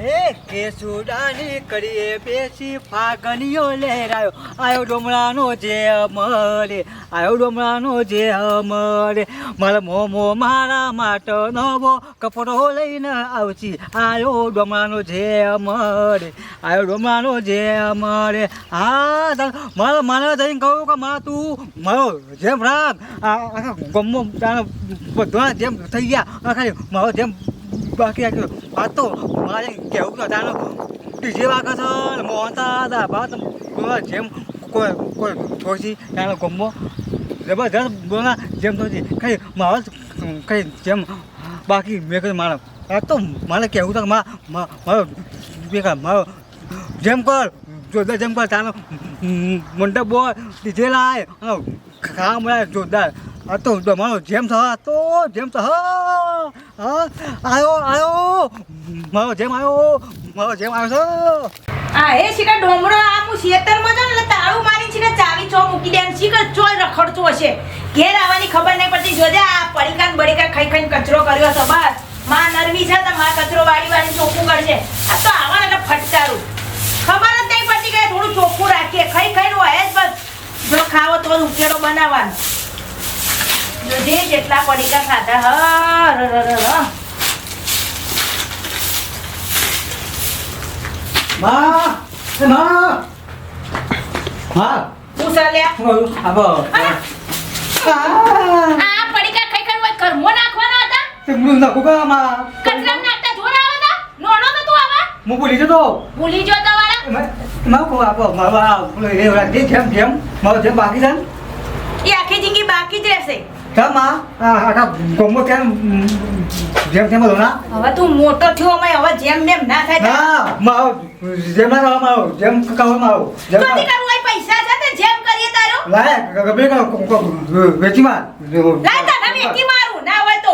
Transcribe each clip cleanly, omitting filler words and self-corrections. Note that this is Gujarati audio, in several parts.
હે કેસુડાની કરીએ બેસી ફાગણીઓ લહેરાયો આયો ડોમરાનો જે અમરે આયો ડોમરાનો જે અમરે મારા મોમો મારા માટે નવો કપડો લઈને આવશી આયો ડોમરાનો જે અમરે આયો ડોમરાનો જે અમરે હા મારા મને જઈને કહું કે માં તું મારો જેમ રાખ આખા ગમો તારા બધા જેમ થઈ ગયા ખાલી મારો જેમ બાકી રાખ્યો આ તો મારે કેવું તો તારો ડીજે વાગે છે મોહનતા હતા બાદ જેમ કોઈ કોઈ થોડી તારો ગમો જબરજસ્ત બોલા જેમ થોડી ખાલી મારો ખાલી જેમ બાકી મેં કહ્યું મારો આ તો મારે કેવું તો મારો બેકાર મારો જેમ કર જોરદાર જેમ કર તારો મંડપ બોલ ડીજે લાય ખાવા મળે જોરદાર આ તો તમારો જેમ થવા તો જેમ થ હા આવ્યો મારો જેમ આવ્યો છે આ એ શીખા ડોમરો આ હું ખેતરમાં જાઉં એટલે તાળું મારી છે ચાવી ચો મૂકી દે શીખા ચોય રખડતો હશે ઘેર આવવાની ખબર નહીં પડતી જોજે આ પડીકાન બડીકા ખાઈ ખાઈને કચરો કર્યો છે બસ માં નરવી છે તો માં કચરો વાળી ચોખ્ખું કરશે આ તો આવવાને એટલે ફટકારું ખબર જ નહીં પડતી કે થોડું ચોખ્ખું રાખીએ ખાઈ ખાઈને હોય જ બસ જો ખાવો તો ઉકેળો બનાવવાનો જોજે જેટલા પડીકા ખાધા આ પડીકા ખાઈ ખાઈને કર્મો નાખવાના હતા કચરા નાખતા જોર આવે તા નોનો તો તું આવા હું ભૂલી જતો વાળા જેમ બાકી છે એ આખી જિંદગી બાકી જ રહેશે હવે તું મોટો થયો અમે હવે જેમ મેમ ના થાય પૈસા છે ને જેમ કરીએ તારો વેચી માર વેચી મારું ના હોય તો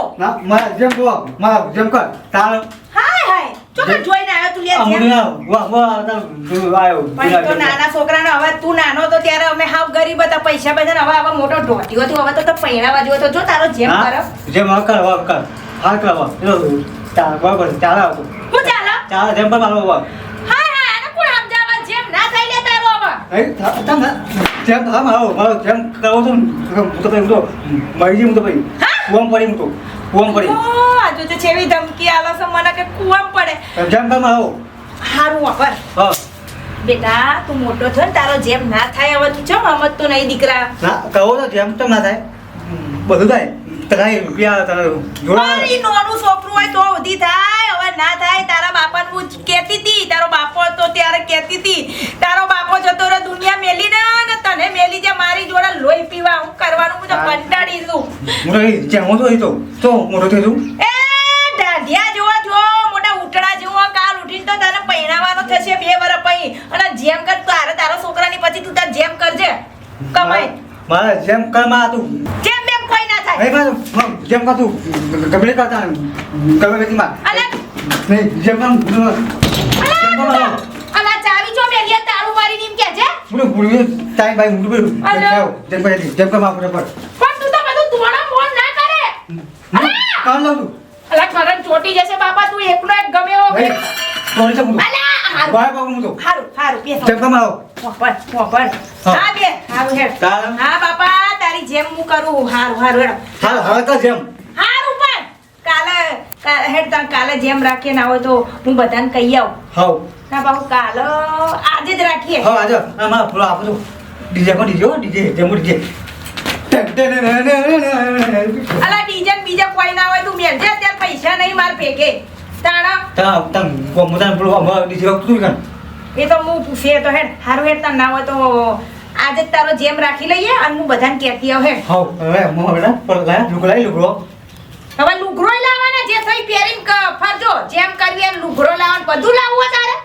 જેમ કર તાર હાય ચોકન જોઈને આવ્યો તું લે પણ તો નાના છોકરાને હવે તું નાનો તો ત્યારે અમે હાવ ગરીબ હતા પૈસા બધા હવે હવે મોટો ઢોટ્યો હતો હવે તો પૈણાવા જેવો તો જો તારો જેમ કરો જેમ કર હા કરવા ચાલ બરાબર ચાલ આવતો હું ચાલ જેમ પર મારો હાય આને કોણ સમજાવવા જેમ ના થઈ લે તારો હવે જેમ મારો જેમ કરો તો હું તો મરી હું તો ભાઈ કુવામ પડી હું તો કુવામ પડી આજુ તો છેવી ધમકી આલો છે મને કે કુવામ પડે જેમ પર મારો હારું વાપર બેટા તું મોટો છો ને તારો જેમ ના થાય હવે તું ચમ સમજ તો નહીં દીકરા ના કહો તો જેમ તો ના થાય બધું થાય તને રૂપિયા તને મારી નોનું છોકરું હોય તો ઉધી થાય હવે ના થાય તારા બાપાને હું કહેતી હતી તારો બાપો તો ત્યારે કહેતી હતી તારો બાપો જતો રે દુનિયા મેલી ને તને મેલી જે મારી જોડે લોહી પીવા હું કરવાનું હું તો કંટાળી છું હું તો મોટો થઈ છું એ દાઢિયા જેવો જો મોટા ઉટડા જેવો કાલ ઉઠીને તો તને પહેરાવાનો થશે 2 વર્ષ પછી અને જેમ કર તારો છોકરાની પછી તું તાર જેમ કરજે કમાઈ મારા જેમ કર માં તું જેમ બેમ કોઈ ના થાય એ મારું જેમ કર તું ગમે કરતા ગમે વેતી માં અલે નહીં જેમ કર અલા ચાવી જો મેલિયા તાળું મારી નીમ કે છે હું ભૂલી ટાઈમ ભાઈ હું ભૂલી જેમ કર માં પર પણ તું તો બધું તોડા ફોન ના કરે કામ લાવ અલા કરન ચોટી જશે બાપા તું એકલો એક ગમે એવો કોણ છે હું અલા બાય બાય હું તો હારું બેસ જેમ કર માં પોપર હા બે હારું હેડ હા બાપા તારી જેમ હું કરું હારું હેડ હા તો જેમ હારું પણ કાલે હેડ તા કાલે જેમ રાખીએ ના હોય તો હું બધાને કહી આવું હાઉ ના બાપુ કાલે આજે જ રાખીએ હા આજે આમાં ફૂલો આપો ડીજે જેમ ડીજે અલા ડીજે બીજા કોઈ ના હોય તું મેલજે અત્યારે પૈસા નહીં માર ભેગે તાણા મોટા ફૂલો ડીજે તું કર એ તો હું પૂછે તો હેડ હારું હેડ તાર ના હોય તો આજે જ તારો જેમ રાખી લઈએ અને હું બધાને કહેતી આવ હેડ હાઉ હવે મો બેટા પર લાય લુગડો હવે લુગરોય લાવવાના જે થઈ પહેરીને ફરજો જેમ કરવી એમ લુગરો લાવવાનું બધું લાવવું તારે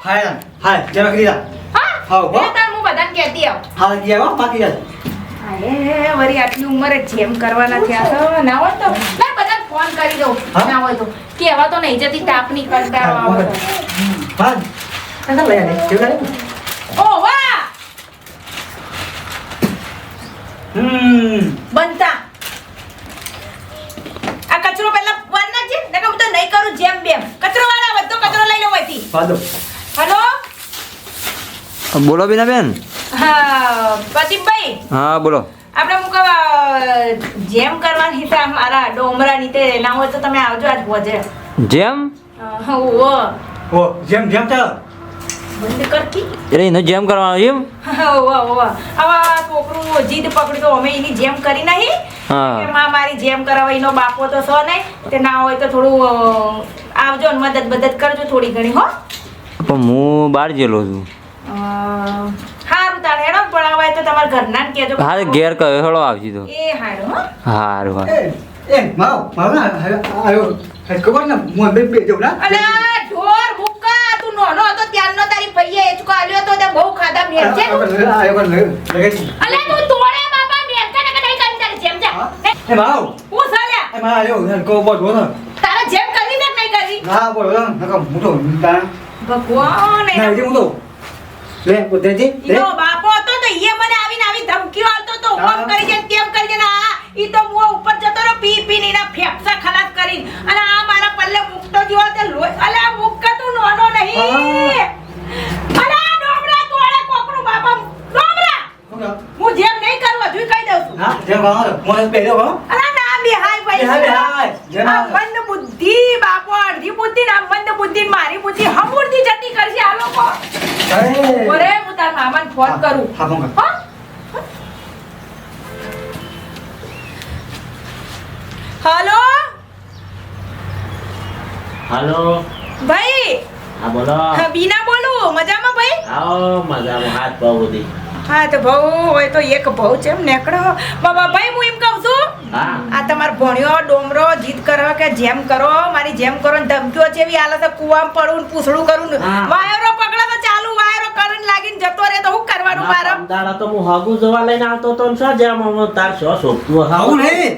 હા જેમ કરી જા હા એ તાર હું બધાને કહેતી આવ હા ગયા બાકી જા અરે વરી આટલી ઉંમરે જેમ કરવાના થયા તો ના હોય તો ના બધાને ફોન કરી દઉં ના હોય તો કેવા તો નહીં જતી તાપની કંટાળો આવે તો હા તને લઈ આલે કેવું લાગે ઓ વાહ બનતા આ કચરો પહેલા વાર નાખજે નકર હું તો નહીં કરું જેમ બેમ કચરો વાળા બધો કચરો લઈ લો અહીંથી વાદો હેલો બોલો બીનાબેન. હા પ્રદીપભાઈ હા બોલો. આપણે હું કહું જેમ કરવાની છે મારા ડોમરાની તે ના હોય તો તમે આવજો આજ ભોજે. જેમ ઓવો ઓ જેમ જેમ ચાલ બંધ કરતી એટલે એનો જેમ કરવાનો એમ. ઓવો ઓવો આવા છોકરું જીદ પકડી તો અમે એની જેમ કરી નહીં હા. કે માં મારી જેમ કરાવે એનો બાપો તો છો નહીં તે ના હોય તો થોડું આવજો ને મદદ કરજો થોડી ઘણી હો. પણ હું બહાર ગયેલો છું. હારું તારે હેડો પણ આવે તો તમારા ઘરના ને કહેજો. હા ઘેર કયો હેળો આવજી તો. એ હારું હો. હારું હા. એ માવ ના આયો ખબર ને મોય બે જવું ના અલા ઢોર મુક્કા તું નોનો હતો ત્યારનો તારી ભઈએ એ ચુકા આલ્યો તો તે બહુ ખાધા મેલ છે આયો કર લગે અલા તું તોડે બાપા મેલ કે નહીં કરી તારી જેમ જા એ માવ હું સાલ્યા એ માં આયો કો બોલ તારા જેમ કરી ને નહીં કરી ના બોલ નકો મોટો તા ભગવાન ના જે મોટો લે ઉધેજી લે ઈનો બાપો હતો તો ઈએ મને આવીને આવી ધમકીઓ આલતો તો ઓમ કરી દે તેમ કરી દે આ ઈ તો મુઓ ઉપર જતો રો પી પી નીના ફેફસા ખલાસ કરી અને આ મારા પલ્લે મુકતો જીવો તે લોહી અલા મુક્કા તું નોનો નહીં અલા ડોમરા તોડે કોકનું બાપા ડોમરા હું જેમ નહીં કરું હજુ કહી દઉં છું હા જે માવ મોય બેજો હો અલા ના બિહાય ભાઈ બિહાય જેમ આ મંદ બુદ્ધિ બાપો અડધી બુદ્ધિ ના મંદ બુદ્ધિ મારી બુદ્ધિ હમુરથી જતી કરશે આ લોકો ઓરે હું તાર મામાને ફોન કરું હા ફોન કર હા હાલો હાલો ભાઈ હા બોલો હા બીના બોલું મજામાં ભાઈ આવો મજામાં હાથ બહુ બધી હા તો ભાઉ હોય તો એક ભાઉ છે એમ નેકડો બાબા ભાઈ હું એમ કહું છું હા આ તમારો ભણ્યો ડોમરો જીદ કરો કે જેમ કરો મારી જેમ કરો ને ધમકીઓ છે એવી હાલત કુવામાં પડું ને પૂછડું કરું ને હા. વાયરો પકડો તો ચાલુ વાયરો કરંટ લાગીને જતો રહે તો શું કરવાનું મારે દાડા તો હું હાગુ જવા લઈને આવતો તો ને શું જેમ હું તાર શું શોભતું આવું નહીં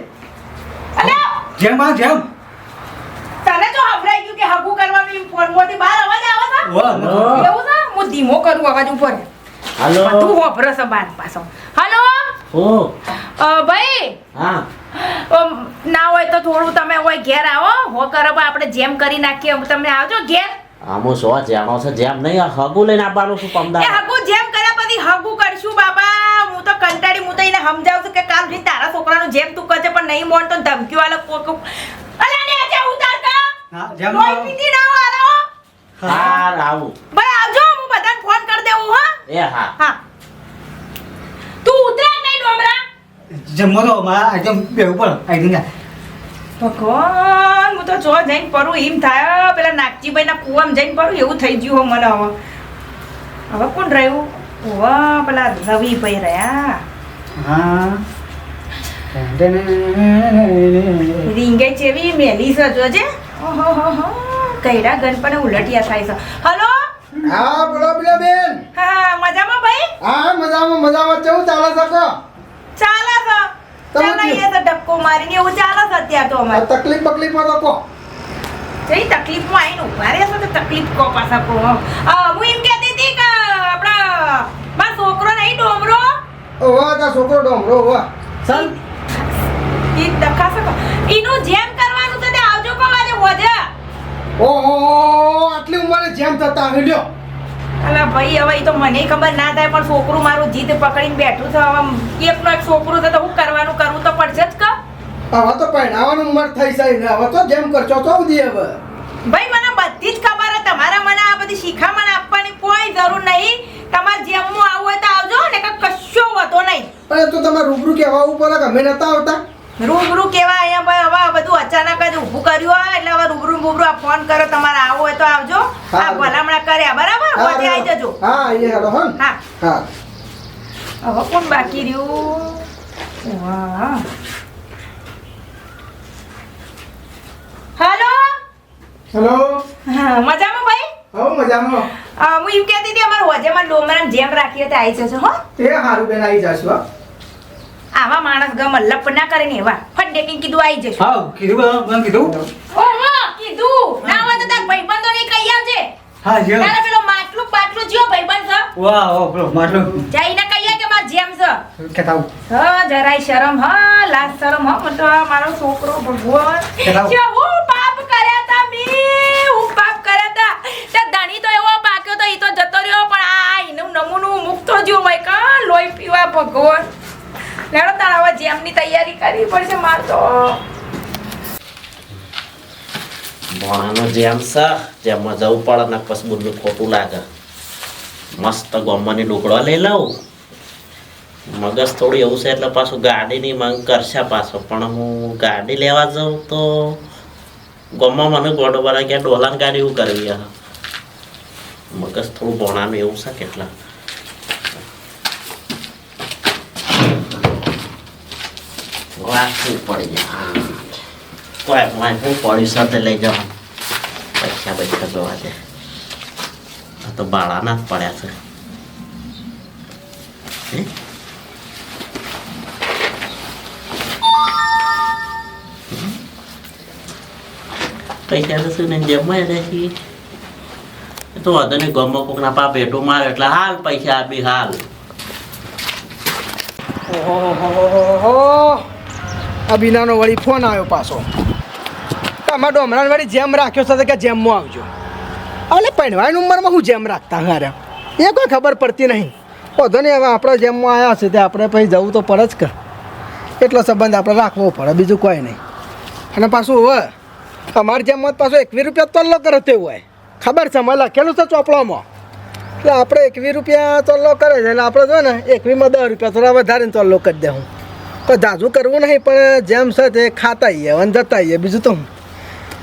અલે જેમ માં જેમ તને જો હંભળાઈ ગયું કે હગું કરવાનું એમ ફોનમાંથી બહાર અવાજ આવે છે વાહ એવું છે હું ધીમો કરું અવાજ ઉપર હાલો તું હોભરો છે બાર પાછો હાલો ઓ ભાઈ હા ના હોય તો થોડું તમે હોય ઘેર આવો હો કરબ આપણે જેમ કરી નાખીએ તમે આવજો ઘેર આમો સો જેમો છે જેમ નહીં હાગુ લઈને આવવાનું છું એ પમદાર હગું જેમ કર્યા પછી હગું કરશું બાબા હું તો કંટાળી હું તો એને સમજાવું છું કે કાલ સુધી તારા છોકરાનું જેમ તું કરજે પણ નહીં મોન તો ધમકી વાળો કોક અલા ને આજે ઉતાર કા હા જેમ લોહી પીતી ના આવો હા આવું ભાઈ આવજો હું બધાને ફોન કરી દેવું હા એ હા હા તું ઉતરે નહીં ડોમરા જમો તો માં જેમ બે ઉપર આઈ દીના ભગવાન હું તો જો જઈને પડું એમ થાય પેલા નાગજીભાઈ ના કુવામાં જઈને પડું એવું થઈ ગયું હો મને હવે કોણ રહ્યું ઓવા પેલા રવિભાઈ રહ્યા હા રીંગે ચેવી મેલી છે જોજે ઓહો હો હો કઈડા ગણપને ઉલટિયા થાય છે હલો હા બોલો પેલા બેન હા મજામાં ભાઈ હા મજામાં કેવું ચાલે છે કો ચાલે છે તમે ચાલે તો ધક્કો મારીને એવું ચાલે છે અત્યારે તો અમારે તકલીફ બકલીફમાં તો કો કઈ તકલીફમાં આવીને ઉભા રહ્યા છો તો તકલીફ કો પાછા કો હું એમ કહેતી હતી કે આપણા મારો છોકરો નહીં ડોમરો ઓવા તા છોકરો ડોમરો ઓવા ચાલ ઈ દખાશે કો ઈનું જેમ કરવાનું છે તે આવજો કો આજે હોજે ઓહો આટલી ઉંમરે જેમ થતા હલ્યો અલા ભાઈ હવે ઈ તો મને ખબર ના થાય પણ છોકરું મારું જીદ પકડીને બેઠું છે હવે એકનો એક છોકરું છે તો હું કરવાનું કરવું તો પડશે જ કા હવે તો પહેણાવાની ઉંમર થઈ જાય ને હવે તો જેમ કરશો તો ઉધી હવે ભાઈ મને બધી જ ખબર છે તમારા મને આ બધી શિખામણ આપવાની કોઈ જરૂર નહીં તમારે જેમનું આવું હોય તો આવજો ને કે કશો વધો નહીં પણ તો તમે રૂબરૂ કહેવા ઉપર ગમે નતા આવતા રૂબરૂ કેવા અહીંયા ભાઈ હવે બધું અચાનક જ ઊભું કર્યું હોય એટલે હવે રૂબરૂ આ ફોન કરો તમારે આવું હોય તો આવજો આ ભલામણા કર્યા બરાબર હોજે આવી જજો હા અહીંયા હેલો હન હા હા હવે કોણ બાકી રહ્યું વાહ હાલો હેલો હા મજામાં ભાઈ હો મજામાં હું એમ કહેતી હતી અમારે હોજેમાં ડોમરાને જેમ રાખીએ તો આવી જશો હો તે હારું બેન આવી જાશું હા આવા માણસ ગમ લપ ના કરે ને એવા ફટ દેખીને કીધું આવી જશો હા કીધું મને કીધું ઓહો કીધું ના હોય તો તાર ભાઈબંધો ને કહી આવજે હા જેમ તારે પેલો માટલું બાટલું જ્યો ભાઈબંધ છે વાહ ઓ પેલો માટલો જઈને કહીએ કે માર જેમ છે કેતાવ હા જરાય શરમ હા લાજ શરમ હા મને તો આ મારો છોકરો ભગવાન કેટલા? જે હું પાપ કર્યા તા મી હું પાપ કર્યા તા તે ધણી તો કરવી પડશે માર તો ભણાનો જેમ છે જેમમાં જવું પડે ને પછી બધું ખોટું લાગે મસ્ત ગમવાની લુગડો લઈ લઉં મગજ થોડું એવું છે એટલે પાછું ગાડીની માંગ કરશે પાછો પણ હું ગાડી લેવા જાઉં તો ગમમાં મને ગોડો બરા કે ડોલાની ગાડી એવું કરવી હા મગજ થોડું ભણાનું એવું છે કેટલા વાંચવું પડી જાય કોઈ હું પડી સાથે લઈ જાઉં પૈસા જોવા દે આ તો બાળાના જ પડ્યા છે હે? પૈસા તો શું ને જમવા દે છે એ તો વાંધો નહીં ગમો કોકના પા ભેટો મારે એટલે હાલ પૈસા આપી હાલ ઓહો આ બીનાનો વળી ફોન આવ્યો પાછો તમારા ડોમરાન વળી જેમ રાખ્યો છે કે જેમમાં આવજો એટલે પહેણવાની ઉંમરમાં હું જેમ રાખતા હારે એ કોઈ ખબર પડતી નહીં વધો નહીં હવે આપણે જેમમાં આવ્યા છે તે આપણે પછી જવું તો પડે જ કે એટલો સંબંધ આપણે રાખવો પડે બીજું કોઈ નહીં અને પાછું હવે અમારે જેમમાં પાછું 21 રૂપિયા તોલ્લો કરે તેવું હોય ખબર છે મને લખેલું છે ચોપડામાં એટલે આપણે 21 રૂપિયા તોલ્લો કરે છે એટલે આપણે જો ને 21માં 10 રૂપિયા થોડા વધારે તોલ્લો કરી દે હું તો ઝાઝું કરવું નહીં પણ જેમ છે તે ખાતા આવીએ અને જતા આવીએ બીજું તો હું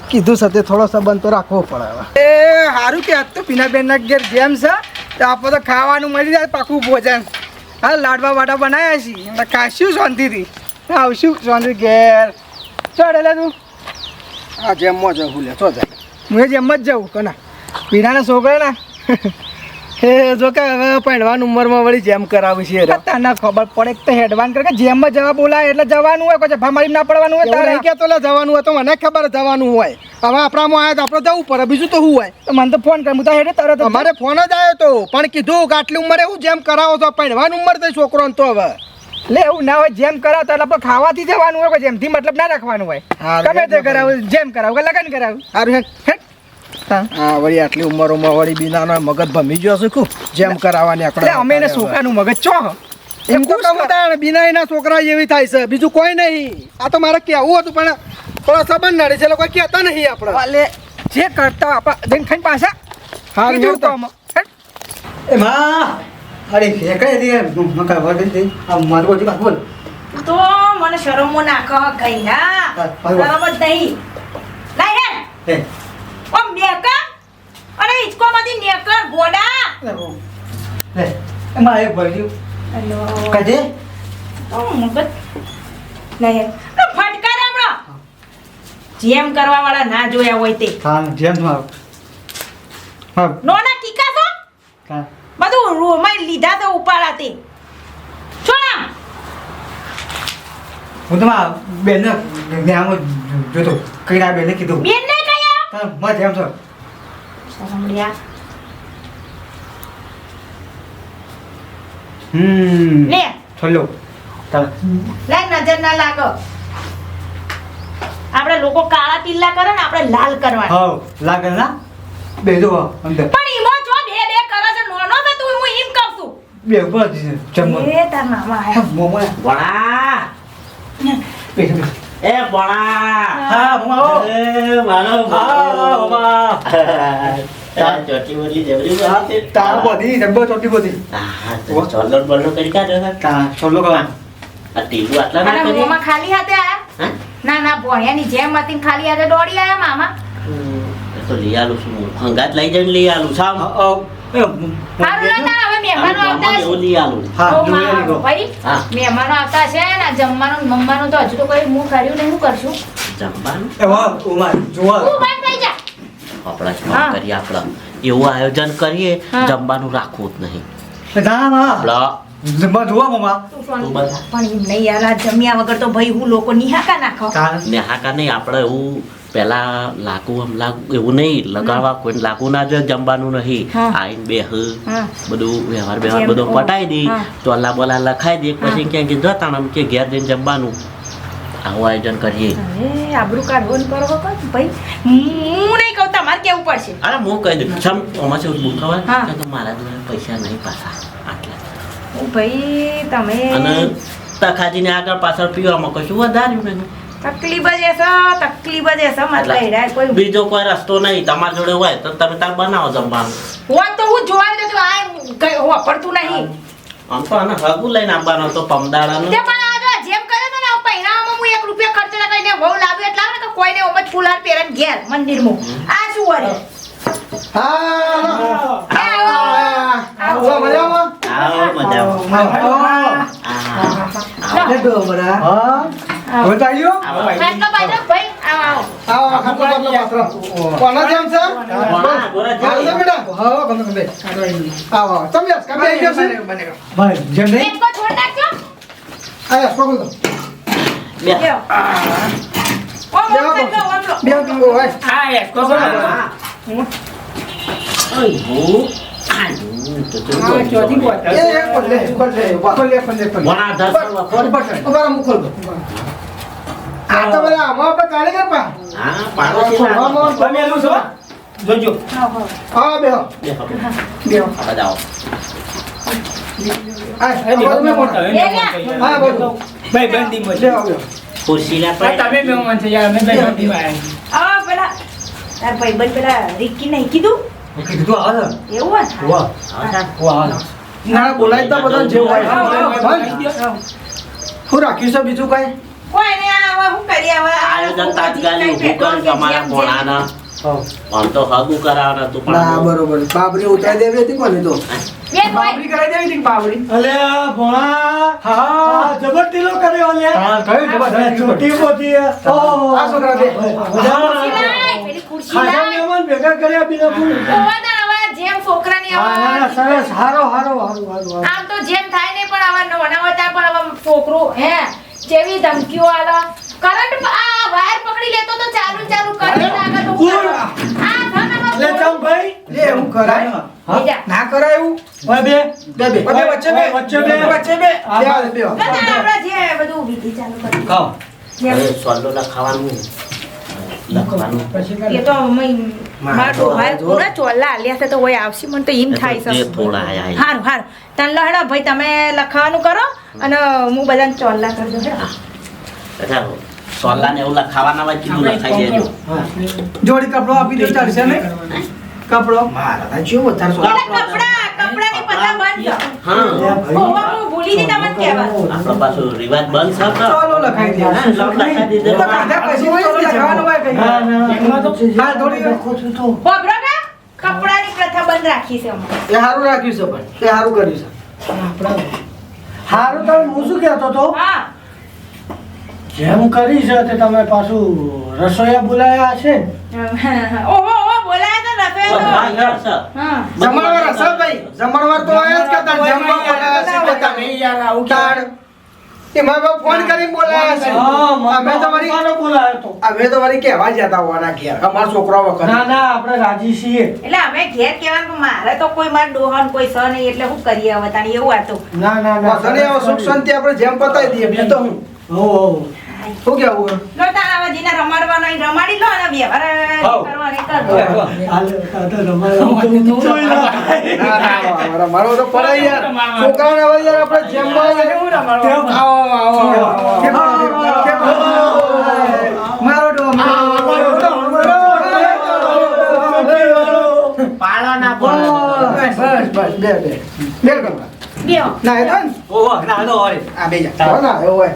કીધું છે તે થોડો સંબંધ તો રાખવો પડે હવે એ સારું કે આજ તો પીનાબેનના ઘેર જેમ છે તો આપણે તો ખાવાનું મળી જાય પાકું ભોજન હા લાડવા વાડા બનાવ્યા છીએ એટલે ખાશું શાંતિથી આવશું શાંતિ ઘેર ચડેલે તું હા જેમમાં જવું લે તો જાય હું જેમ જ જાઉં કોના પીનાના છોકરા ના એ જો કે હવે પહેણવાની ઉંમરમાં વળી જેમ કરાવું છે તને ખબર પડે તો હેડવાન કરે કે જેમમાં જવા બોલાય એટલે જવાનું હોય કોઈ ભમારી ના પડવાનું હોય તારે કે તો જવાનું હોય તો મને ખબર જવાનું હોય હવે આપણામાં આવ્યા તો આપણે જવું પડે બીજું તો શું હોય તો મને તો ફોન કર હું તો હેડે તરત અમારે ફોન જ આવ્યો તો પણ કીધું કે આટલી ઉંમરે હું જેમ કરાવો છો પહેણવાની ઉંમર થઈ છોકરોને તો હવે લે એવું ના હોય જેમ કરાવતા એટલે આપણે ખાવાથી જવાનું હોય જેમથી મતલબ ના રાખવાનું હોય ગમે તે કરાવું જેમ કરાવું કે લગન કરાવું સારું હેડ હા વળી આટલી ઉંમરોમાં વળી બીનાનો મગજ ભમી ગયો છે ખૂબ જેમ કરાવવાની આપણે અમે એને છોકરાનું મગજ ચો એમ તો કમતા બીના એના છોકરા જેવી થાય છે બીજું કોઈ નહીં આ તો મારે કહેવું હતું પણ થોડા સંબંધ નડે છે લોકો કહેતા નહીં આપણે એટલે જે કરતા આપણે જઈને ખાઈને પાછા હા એમાં અરે કઈ દે મકા વગર દે આ મારું જ બોલ તો મને શરમો નાખો ગઈ ના શરમ જ નહીં લાય હે ઓ મેકા અરે ઇચકો માંથી નેકર ગોડા લે એમાં એક ભર્યું હેલો કદે ઓ મગજ નહીં તો ફટકાર હમણો જેમ કરવા વાળા ના જોયા હોય તે હા જેમ માં હા નોના ટીકા છો કા બધું રૂમાઈ લીધા તો ઉપાડા તે છોડા હું તો માં બેન ને આમ જોતો કઈના બેને કીધું બેન ને કયા હા માં જેમ છો સાંભળ્યા લે છોલો ચાલ લાય નજર ના લાગો આપણે લોકો કાળા ટીલા કરે ને આપણે લાલ કરવાના હા લાગે ના બેજો અંદર પણ ઈમો જો બે બે કરે છે નોનો તો તું હું ઈમ કહું છું બે ઉપર જમો એ તાર મામા આયા મોમો ભણા બેજો એ ભણા હા મોમો એ મારો હા મોમો ચોટી બોલી જબરી બોલી તા બધી જબ્બો ચોટી બધી હા તો ચોલો બોલો કરી કાઢો તા છોલો કા આ ટીલું આટલા ના અને કરી મોમાં ખાલી હાથે આયા હા ના ના ભોણિયાની જેમ હતી ને ખાલી હાથે દોડી આયા મામા એ તો લઈ આલું છું હંગાત લઈ જઈને લઈ આલું સામ હારું લેતા હવે મહેમાનો આવતા છે એવું લઈ આલું હા ઓ જોઈએ માં, નીકો ભાઈ હા. મહેમાનો આવતા છે ને જમવાનું ને મમવાનું તો હજુ તો કોઈ હું કર્યું નહીં હું કરશું જમવાનું એ વાહ ઉમર જોવા તું બંધ થઈ જા આપણા જ હા. કરીએ આપણે એવું આયોજન કરીએ હા. જમવાનું રાખવું જ નહીં ના માં આપણા જમ્બા જોવા મામા તું ફોન તું બંધ. પણ એમ નહીં યાર આ જમ્યા વગર તો ભાઈ હું લોકો નિહાકા નાખો કા ને હાકા નહીં આપણે એવું પેલા લાગુ આમ લાગુ એવું નહીં લગાડવા કોઈ લાગુ ના જોઈએ જમવાનું નહીં હા. આઈને બે હા. બધું વ્યવહાર વ્યવહાર જેમ બધો ઓ. પટાઈ દઈ હા. ચોલા બોલા લખાઈ દે પછી ક્યાંક જતા આમ કે ઘેર જઈને જમવાનું આવું આયોજન કરીએ અરે આબરૂ કાઢવો ને કરો કર ભાઈ હું નહીં કહું તમારે કેવું પડશે અરે હું કહી દઉં છમ આમાં છે બુક ખબર હા. કે મારા જોડે પૈસા નહીં પાછા આટલા ઓ ભાઈ તમે અને તખાજીને આગળ પાછળ પીવામાં કશું વધાર્યું નહીં. તકલીફ જ એ છે મતલબ હેડા કોઈ બીજો કોઈ રસ્તો નહીં તમારી જોડે હોય તો તમે તાર બનાવો જમવાનું. હોત તો હું જોવા જતો આ કઈ વાપરતું નહીં આમ તો આને હગું લઈને આવવાનો તો પમદાડાનું. તે પણ આ જો જેમ કરે તો ને આ પહેરાવામાં હું 1 રૂપિયા ખર્ચ ના કરીને બહુ લાવ્યો એટલે આવે ને કે કોઈને ઓમજ ફૂલાર પહેરીને ઘેર મંદિરમાં આ શું વળે આવો મજામાં. ફેંટલો બાજુ ભાઈ કોના જેમ છે એક કો છોડ નાખજો બે. લ્યો ઓય હો. આયુ તો તો વણા દસ વખત. હા, પાડોશી જોજો આપણે જાઓ. ખુરશી લે પડે. આ પેલા તાર ભાઈબંધ પેલા રિક્કી નહીં કીધું એવું ના બોલાય તો બધા જે હોય શું રાખ્યું છે બીજું કઈ કોઈ ને આવા હું કરી આવા આયોજન તાત્કાલિક ઊભું કર્યું તમારા ભોણાના. આમ તો હગું કરાવવાનું હતું ના પણ બરોબર બાબરી ઉતારી દેવી હતી કોને તો બે કોઈ કરાઈ દેવી હતી બાબરી અલે ભોણા હા જબરદસ્તીનો કર્યો લે હા કયું જબરદસ્ત છોટી મોટી આ છોકરા બે ખુરશી લાય પેલી ખુરશી ખાજા લાય મહેમાન ભેગા કર્યા બીજા ફૂલ ઓવાના આવા જેમ છોકરાની હા ના, ના, આવા સરસ હારો હારો હારો હારો આમ તો જેમ થાય ને પણ આવા બનાવતા પણ આવા છોકરો હે જેવી ધમકીઓ આલો કરંટ આ વાયર પકડી લેતો તો ચાલુ કરી લાગે તો કોણ? આ ધન લે ચમ ભાઈ લે એવું કરાય બેજા ના કરાય એવું ઓય બે બે વચ્ચે બે વચ્ચે બે. વચ્ચે બે બે આપણે જે બધું વિધિ ચાલુ કરી ખાઓ જેમ હવે સોલ્લો લખાવાનું લખવાનું. એ તો મારો ભાઈ પૂરા ચોલ્લા આલ્યા છે તો ઓય આવશે મને તો એમ થાય જે છે થોડા આયા હારું હારું તન લહડો ભાઈ તમે લખવાનું કરો અને હું બધાને ચોલ્લા કરી દઉં હેડો. અચ્છા સોલ્લા ને એવું લખાવાના હોય કીધું લખાઈ દેજો. જોડી કપડો આપી દે ચાલશે ને કપડો મારા જેવો વધારે એટલે કપડાની પતા બંધ છે. હા ઓવા હું ભૂલી ગઈ તમને કહેવા આપણો પાછો રિવાજ બંધ છે તો. ચાલો લખાઈ દે હા, સબ લખાઈ દીધો. તો કાઢ્યા પછી તો લખાવાનું હોય કઈ ના ના હા થોડી બોબરો કે કપડાની પ્રથા બંધ રાખી છે અમે એ સારું રાખ્યું છે પણ એ સારું કર્યું છે હારું તમે હું શું કહેતો તો હા જેમ કરી છે તે તમે પાછું રસોઈયા બોલાયા હશે ને? ઓહો બોલાયા તો બધા નતો યાર છે. હા જમણવાર હશે ભાઈ જમણવાર તો આયા જ કરતા જમવા બોલાયા છે બધા તાળ એમાં બા ફોન કરીને બોલાયા છે હા અમે તો વળી મારો બોલાયો તો અમે તો વળી કહેવા જતા હોવાના ઘેર અમારા છોકરા વખત ના ના આપણે રાજી છીએ એટલે અમે ઘેર કહેવાનું મારે તો કોઈ માર ડોહન કોઈ સ નહીં એટલે હું કરીએ હવે તાણી એવું હતું ના ના ના વસને સુખ શાંતિ આપણે જેમ પતાવી દઈએ બીજું તો હું હો શું કેવું લો તારા જેને રમાડવાનો હોય રમાડી લો અને વ્યવહાર કરવાનો એ કરજો ના ના મારો તો પડે યાર છોકરાઓને હવે યાર આપણે જેમ આવો મારો ડો પાળાના બસ બસ બે બેહો ના એ તો ને આ બે જા હો ના એવું હોય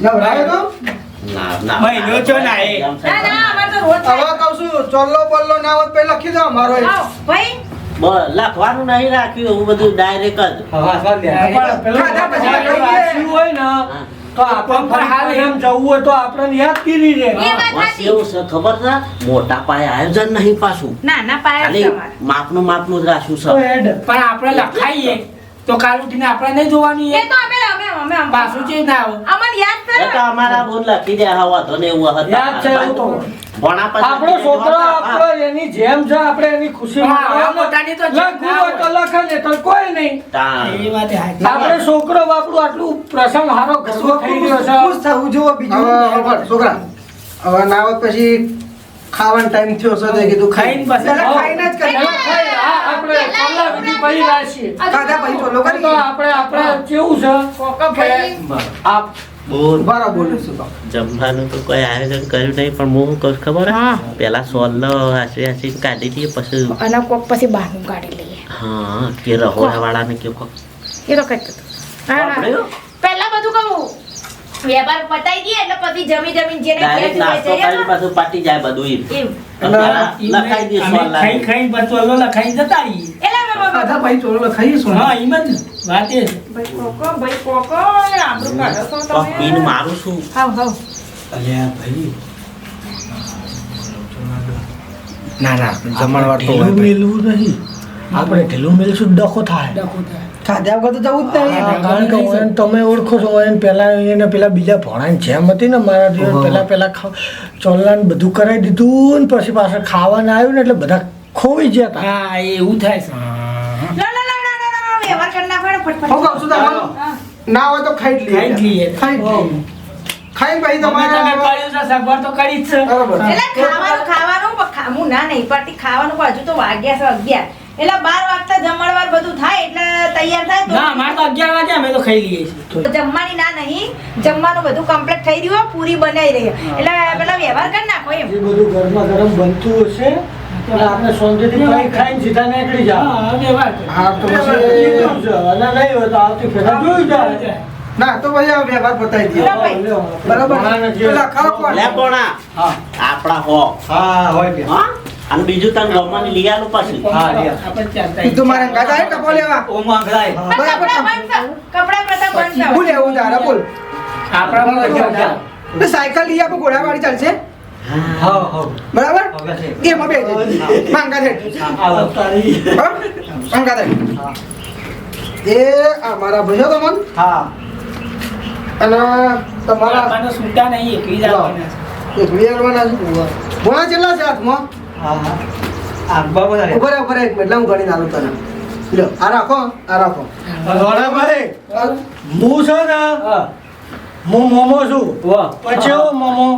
નવરાય તો ના ના મહિનો છો ના એ. ના ના અમાર તો રોજ હવે કહું છું ચોલ્લો બોલ્લો ના હોત પેલા લખી દો મારો આવો ભાઈ લખવાનું નહીં રાખ્યું એવું બધું ડાયરેક્ટ જ. ખાધા પછી લખાઈએ. હોય ને તો આપણે એમ જવું હોય તો આપણને યાદ કરી દે એ વાત બસ સાચી એવું છે ખબર છે મોટા પાયે આયોજન નહીં પાછું ના ના પાયા ખાલી છે અમારે માપનું જ રાખ્યું તો છે. હેડ પણ આપણે લખાઈએ તો કાલ ઉઠીને આપણે નહીં જોવાની એ તો અમે પાછું છે ના આવું અમને યાદ એ તો કરો અમારા બોલ લખી દે હવા તો ને એવું હતા. યાદ છે એવું તો. ભણા પછી આપણો છોકરો આપણો એની જેમ છે આપણે એની ખુશી હા, હવે મોટાની તો જેમ લખવું હોય તો લખે ને તો કોઈ નહીં તાણ. એ વાત હાચી. આપણે છોકરો બાપડું આટલું પ્રસંગ હારો ઘરનો થઈ ગયો છે ખુશ થવું જુઓ બીજું છોકરા હવે ના હોત પછી ખાવાનો ટાઈમ થયો છે તો કીધું ખાઈને પછી. પહેલા ખાઈને જ પેલા કરી ખાઈ, આ આપણે કલાક સુધી પછી લાગશે. ખાધા પછી ચોલો કરી તો આપણે કેવું છે કોકા ભાઈ આપ બોલ બરાબર બોલું છું તો. જમવાનું તો કોઈ આયોજન કર્યું નહીં પણ હું કહું છું ખબર હે? હા. પેલા સોલ્લો હાસી કાઢી દઈએ પછી અને કોક પછી બહારનું કાઢી લઈએ હા કે રહોડા વાળાને કે કોક એ તો કઈ આપણે પહેલા બધું કહું વેપાર પતાઈ દઈએ એટલે પછી જમી જેને ડાયરેક્ટ નાસ્તો કરી પાછું પાટી જાય બધું એમ. એમ પેલા લખાઈ દઈએ અમે સોલ્લા ખાઈ ખાઈને બચવાનો લખાઈ જતા રહીએ. ખાધા પછી ચોલો ખાઈએ શું હા ઈમન વાત એ છે. ભાઈ કોકો આબરૂ કાઢો છો કોક તમે પીને મારું છું હાવ અલ્યા ભાઈ ના ના જમણવાર તો હોય ઢીલું ભાઈ. મેલવું નહીં આપણે ઢીલું મેલશું ડખો થાય ડખો થાય. ખાધા વગર તો જવું જ હા, નહીં કારણ કે ઓયન તમે ઓળખો છો ઓયન પેલા એને પેલા બીજા ભણાની જેમ હતી ને મારા દિવસ પેલા ચોલ્લાને બધું કરાવી દીધું ને પછી પાછળ ખાવાના આવ્યું ને એટલે બધા ખોવી ગયા હતા હા એવું થાય છે. વ્યવહાર કરી નાખો ને ફટફટ હું કહું છું તમારું ના હોય તો ખાઈ જ ખાઈ જ લઈએ. ખાઈ જ લઈએ. ખાઈને પછી તમે તમારે કર્યું છે સગવડ તો કરી જ છે. બરાબર. એટલે ખાવાનું હું ના નહીં પડતી ખાવાનું પણ હજુ તો વાગ્યા છે 11 એટલે 12 વાગતા જમણવાર બધું થાય એટલે તૈયાર થાય ના અમારે તો 11 વાગે અમે તો ખાઈ લઈએ છીએ. તો જમવાની ના નહીં જમવાનું બધું કમ્પ્લીટ થઈ રહ્યું હોય, પૂરી બનાવી રહી એટલે પેલા વ્યવહાર કરી નાખો એમ જે બધું ગરમા ગરમ બનતું હશે એટલે આપણે શાંતિથી ખાઈ ખાઈને સીધા નીકળી જાવ હા વ્યવહાર કરીએ. હા તો પછી એટલું જ છે. અને નહીં હોય તો આવતી ફેરા જોઈ જાય ના તો પછી આ વ્યવહાર પતાવી દઈએ લો ભાઈ. બરાબર ભણાને જે- પેલા ખાવા કોણ? લે પોણા હા આપણા હો હા હોય કે હા અને બીજું તને ગમવાની લઈ આલું પાછું હા, લ્યો. આપણે ચાલતા ઈ તો મારે ગાતા હે ટપો લેવા ઓ માંગરાય પણ બરાબર. કપડાં બંધ થાવ. કપડાં પ્રથમ બંધ થાવ. બોલ એવું તારા બોલ આપણા તો સાયકલ લઈ આપો ઘોડાવાળી ચાલશે હા હા બરાબર હવે છે. એમાં બે માંગા છે આવો તારી માંગા છે એ આ મારા ભાઈઓ તમન હા અને તમારા આપણને છૂટા નહીં એકલી જ આવવાના છે. એક વિયારવાના છે ભોણા કેટલા છે હાથમાં હા હા આ બાબા રે ઉભા રહે એક મિનિટ હું ગણીને આલું તને લ્યો આ રાખો ભાઈ હું છે ને હું મોમો છું વાહ પછી એવો મોમો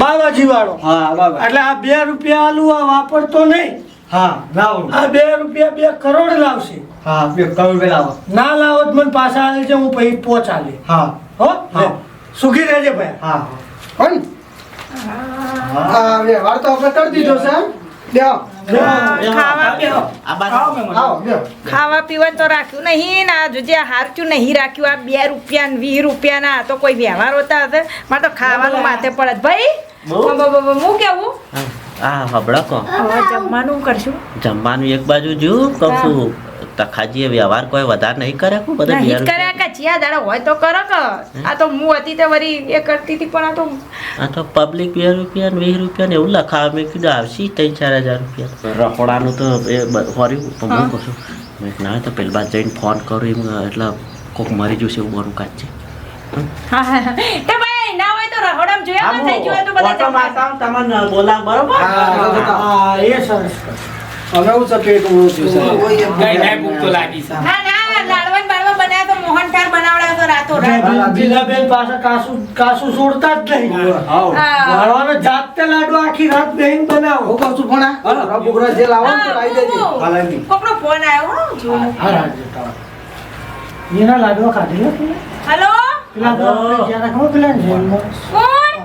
બાવાજી વાળો હા બાબા એટલે આ 2 રૂપિયા આલુ આ વાપરતો નહીં હા લાવો આ 2 રૂપિયા 2 કરોડ લાવશે હા બે કરોડ બે લાવો ના લાવો તો મને પાછા આલે છે હું પછી પહોંચાડે હા હો હા. સુખી રહેજે ભાઈ હા કોણ હા વ્યવહાર તો આપણે કરી દીધો છે લ્યો ખાવા પીવા આ બાજુ આવો લ્યો ખાવા પીવાનું તો રાખ્યું નહીં ને આ જોજે આ હારચું નહીં રાખ્યું આ 2 રૂપિયા ને 20 રૂપિયા ના તો કોઈ વ્યવહાર હોતા હશે મારે તો ખાવાનું માથે પડે ભાઈ બહુ? હું કેવું આ હબળા કો હવે જમવાનું કરશું જમવાનું એક બાજુ જો કહું છું તખાજીએ વ્યવહાર કોઈ વધારે નહીં કરે કો બધા નહીં જ 2 કર્યા કે ચિયા દાડા હોય તો કરો કે આ તો હું હતી તે વળી એ કરતી હતી પણ આ તો પબ્લિક 2 રૂપિયા ને 20 રૂપિયા ને એવું લખાવે મેં કીધું આવશે 3-4 હજાર રૂપિયા રખોડાનું તો એ હોર્યું તો હું કહું છું મેં કીધું, ના તો પેલી બાદ જઈને ફોન કરું એમ એટલે કોક મરી જશે એવું બરું કાઢશે હા હા હા. તો ભાઈ ના હોય તો રહોડામાં જોયા પણ થઈ ગયું હોય તો બધા જમવા. તમને બોલા બરોબર હા એ સરસ હવે હું છે પેટ ઉળું થયું છે કઈ નહીં ભૂખ તો લાગી છે. ના ના લાડવાન બાડવા બનાવ્યા તો મોહનથાળ બનાવડાવ્યો તો રાતો રાત બીજાબેન પાસે કાસું છોડતા જ નહીં હા. વાળવાનો જાતે લાડુ આખી રાત બેહીન બનાવો હું કહું છું ભણા રબુગરા જે લાવો ને તો લાવી દેજે કોકનો ફોન આવ્યો હો જો. એના લાડવા કાઢી લે તું. હલો પેલા તો આપણે જ્યાં રાખો પેલા જેલમાં. કોણ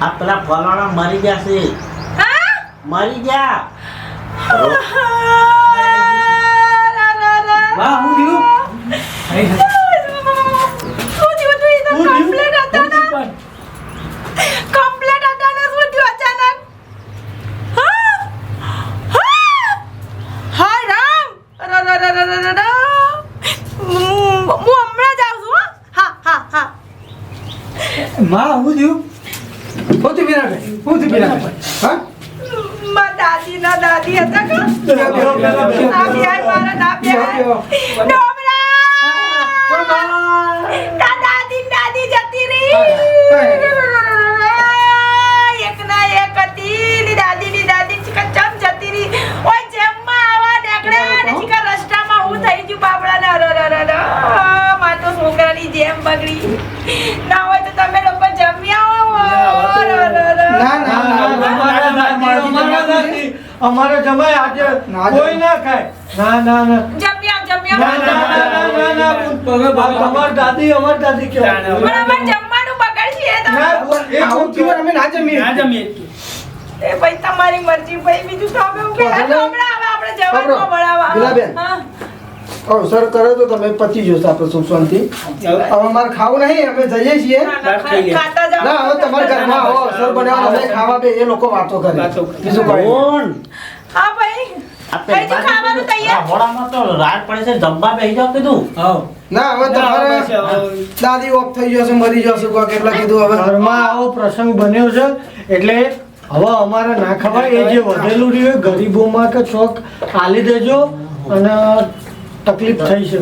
આ પેલા ફલાણા મરી જશે હા મરી જા વાહ હું દીધું શું થયું તું? એ તો complete હતા ને? Complete હતા ને? શું થયું અચાનક? હા? હા? હાય રામ! હું હમણાં જ આવું છું, હો. હા હા હા માં હું દીધું હું થી બિરાભાઈ હા મારા દાદીના દાદી હતા કે? બેહો, બેહો, બેહો, બેહો. ના બિહાર મારા ના બિહાર. બેહો, ડોમરા! તા દાદી ને દાદી જતી રહી. એક ના એક હતી. ની દાદી ચીકા ચમ જતી રહી. ઓય જેમમાં આવા નેકળ્યા ને ચીકા રસ્તામાં હું થઈ ગયું બાબડાને. માર તો છોકરાની જેમ બગડી. ના હોય તો તમે લોકો જમી આવો. ના ના અમારા દાદી અમારા જમાઈ આજે કોઈ ના ખાય ના ના ના જમી અમારી દાદી કહેવાય. પણ અમારે જમવાનું બગાડશે તમે. આવું થયું અમે ના જમીએ. ના જમીએ. એ ભાઈ તમારી મરજી ભાઈ, બીજું તો અમે કે વાંધો નહીં. હમણાં હવે આપણે જવાનું બરાબર. ભણાવવા. ગુલાબેન. હા. અવસર કરો તો તમે પતી જશો આપણે સુખ શાંતિ. હવે અમારે ખાવું નહીં, અમે જઈએ છીએ. ખાતા જાઓ. ના હવે તમારા ઘરમાં આવો અવસર બનાવો, અમે ખાવા બે, એ લોકો વાતો કરે. બીજું કોઈ નહીં. કોણ? હા ભાઈ, આ ભાઈ જો ખાવાનું તૈયાર. હોળામાં તો રાત પડે છે, જમવા બેસી જાવ કીધું. ના હવે તમારે દાદી ઓફ થઈ જશે, મરી જશે કોઈ કેટલા કીધું હવે. ઘરમાં આવો પ્રસંગ બન્યો છે એટલે હવે અમારે ના ખવાય. એ જે વધેલું રહ્યું એ ગરીબોમાં કે ચોક આલી દેજો અને તકલીફ થઈ છે.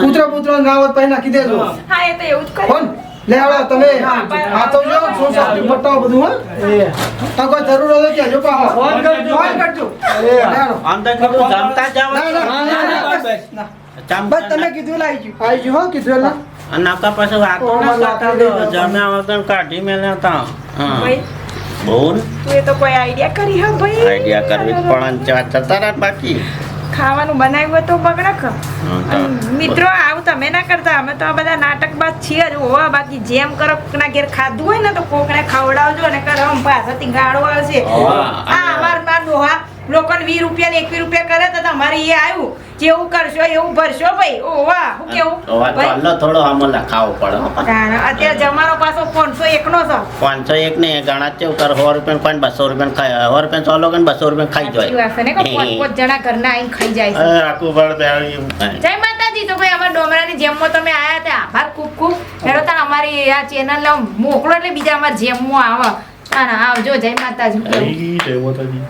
કૂતરા પુત્ર ના હોત પછી નાખી દેજો. હા એ તો એવું જ કરે. કોણ લે હવે તમે હાથો જો શું શાંતિ પટાવો બધું. હા એ તો કોઈ જરૂર હોય તો કહેજો પાછો. ફોન કરજો. ફોન કરજો. એ આમ તો કીધું જમતા જાવ. ના, ના, ના, ના, બસ. બસ તમે કીધું લાવી ગયું. આવી ગયું હો કીધું એટલે. અને નકા પછી વાતો ના કરતા તો જમ્યા વગર કાઢી મેલ્યા હતા. હા. ભાઈ બોલ તું એ તો કોઈ આઈડિયા કરી હા ભાઈ. આઈડિયા કરવી જ પણ જતા રહ્યા બાકી. ખાવાનું બનાવ્યું હોય તો બગડક. હા, તો મિત્રો આવું તમે ના કરતા, અમે તો આ બધા નાટકબાજ છીએ જ હોવા. બાકી જેમ કરો કોકના ઘેર ખાધું હોય ને તો કોકને ખવડાવજો અને કરો પાછળથી ગાળો આવશે. આ અમાર ડોહા લોકોને 20 રૂપિયા ને 21 રૂપિયા કરે તો તમારે એ આવ્યું જેવું કરશો એવું ભરશો ભાઈ. ઓવા શું કેવું ભાઈ? ચાલો થોડો આમાં લખાવો પડે હો. અત્યારે જમાનો પાછો 501 નો છે. 501 ને ગણા છે ઉતાર 100 રૂપિયા કોઈ 200 રૂપિયા ખાય 100 રૂપિયા ચાલો કે 200 રૂપિયા ખાઈ સાચી વાત છે ને કે પોત જણા ઘરના આવીને ખાઈ જાય છે. આખું બળ બેહી. જય માતાજી. તો ભાઈ અમારા ડોમરાની જેમમાં તમે આયા હતા, આભાર ખૂબ ખૂબ. હેડો તાન અમારી આ ચેનલ મોકલો એટલે બીજા અમારા જેમમાં આવે. આવજો. જય માતાજી. જય માતાજી.